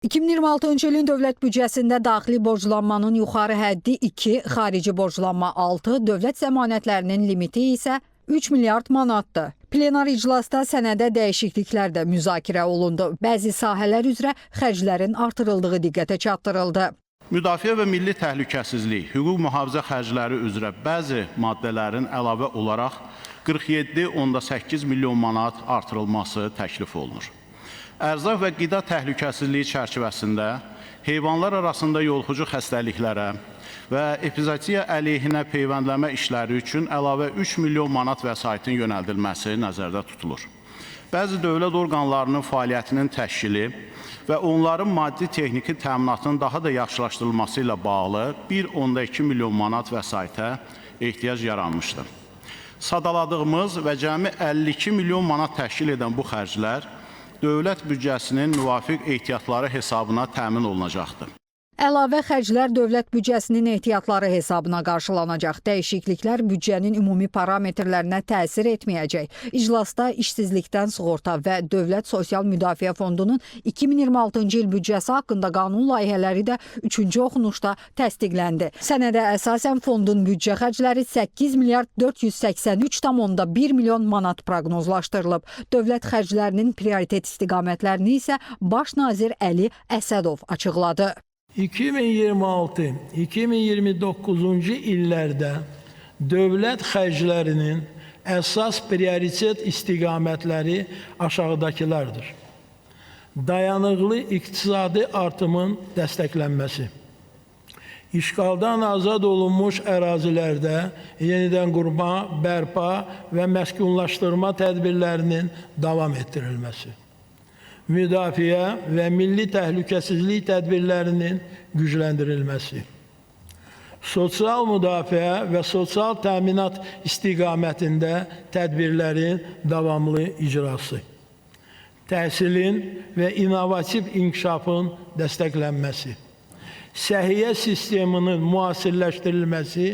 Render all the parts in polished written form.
2026-cı ilin dövlət büdcəsində daxili borclanmanın yuxarı həddi 2, xarici borclanma 6, dövlət zəmanətlərinin limiti isə 3 milyard manatdır. Plenar iclasda sənədə dəyişikliklər də müzakirə olundu. Bəzi sahələr üzrə xərclərin artırıldığı diqqətə çatdırıldı. Müdafiə və milli təhlükəsizlik, hüquq mühafizə xərcləri üzrə bəzi maddələrin əlavə olaraq 47,8 milyon manat artırılması təklif olunur. Ərzaq və qida təhlükəsizliyi çərçivəsində heyvanlar arasında yoluxucu xəstəliklərə və epizootiya əleyhinə peyvəndləmə işləri üçün əlavə 3 milyon manat vəsaitin yönəldilməsi nəzərdə tutulur. Bəzi dövlət orqanlarının fəaliyyətinin təşkili və onların maddi-texniki təminatının daha da yaxşılaşdırılması ilə bağlı 1,2 milyon manat vəsaitə ehtiyac yaranmışdır. Sadaladığımız və cəmi 52 milyon manat təşkil edən bu xərclər dövlət büdcəsinin müvafiq ehtiyatları hesabına təmin olunacaqdır. Əlavə xərclər dövlət büdcəsinin ehtiyatları hesabına qarşılanacaq. Dəyişikliklər büdcənin ümumi parametrlərinə təsir etməyəcək. İclasda işsizlikdən sığorta və Dövlət Sosial Müdafiə Fondunun 2026-cı il büdcəsi haqqında qanun layihələri də 3-cü oxunuşda təsdiqləndi. Sənədə əsasən fondun büdcə xərcləri 8 milyard 483,1 milyon manat proqnozlaşdırılıb. Dövlət xərclərinin prioritet istiqamətlərini isə Baş nazir Əli Əsədov açıqladı. 2026-2029-cu illərdə dövlət xərclərinin əsas prioritet istiqamətləri aşağıdakılardır. Dayanıqlı iqtisadi artımın dəstəklənməsi, işğaldan azad olunmuş ərazilərdə yenidən qurma, bərpa və məskunlaşdırma tədbirlərinin davam etdirilməsi, müdafiə və milli təhlükəsizlik tədbirlərinin gücləndirilməsi, sosial müdafiə və sosial təminat istiqamətində tədbirlərin davamlı icrası, təhsilin və innovativ inkişafın dəstəklənməsi, səhiyyə sisteminin müasirləşdirilməsi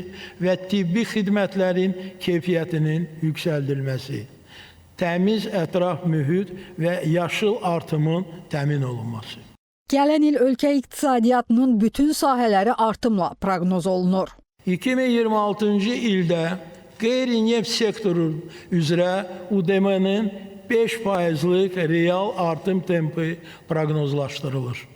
və tibbi xidmətlərin keyfiyyətinin yüksəldilməsi, təmiz ətraf mühit və yaşıl artımın təmin olunması. Gələn il ölkə iqtisadiyyatının bütün sahələri artımla proqnoz olunur. 2026-cı ildə qeyri-neft sektoru üzrə UDM-nin 5%-lik real artım tempi proqnozlaşdırılır.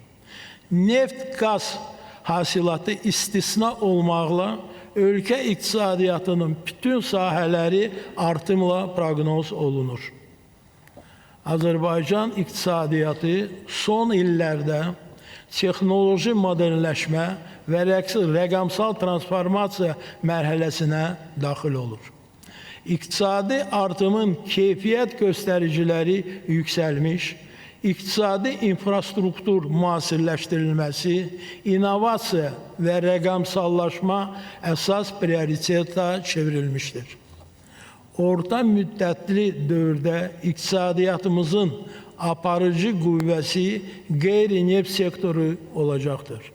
Neft-qaz hasilatı istisna olmaqla ölkə iqtisadiyyatının bütün sahələri artımla proqnoz olunur. Azərbaycan iqtisadiyyatı son illərdə texnoloji modernləşmə və rəqəmsal transformasiya mərhələsinə daxil olur. İqtisadi artımın keyfiyyət göstəriciləri yüksəlmiş, iqtisadi infrastruktur müasirləşdirilməsi, innovasiya və rəqəmsallaşma əsas prioriteta çevrilmişdir. Orta müddətli dövrdə iqtisadiyyatımızın aparıcı qüvvəsi qeyri-neft sektoru olacaqdır.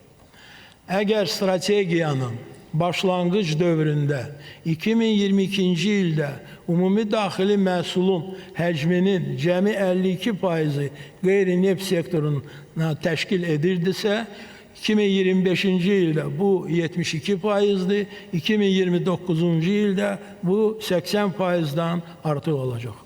Əgər strategiyanın başlanğıc dövründə 2022-ci ildə ümumi daxili məhsulun həcminin cəmi 52% qeyri-neft sektoruna təşkil edirdisə, 2025-ci ildə bu 72%'dir, 2029-cu ildə bu 80%'dan artıq olacaq.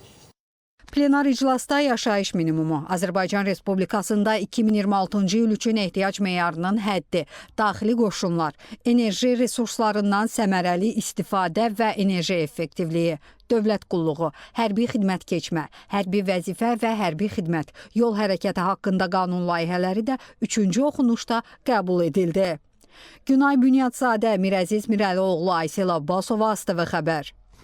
Plenar iclasda yaşayış minimumu, Azərbaycan Respublikasında 2026-cı il üçün ehtiyac meyarının həddi, daxili qoşunlar, enerji resurslarından səmərəli istifadə və enerji effektivliyi, dövlət qulluğu, hərbi xidmət keçmə, hərbi vəzifə və hərbi xidmət, yol hərəkəti haqqında qanun layihələri də 3-cü oxunuşda qəbul edildi. Günay Bünyadzadə, Mirəziz Mirəlioğlu, Aysel Abbasova, ASTV xəbər.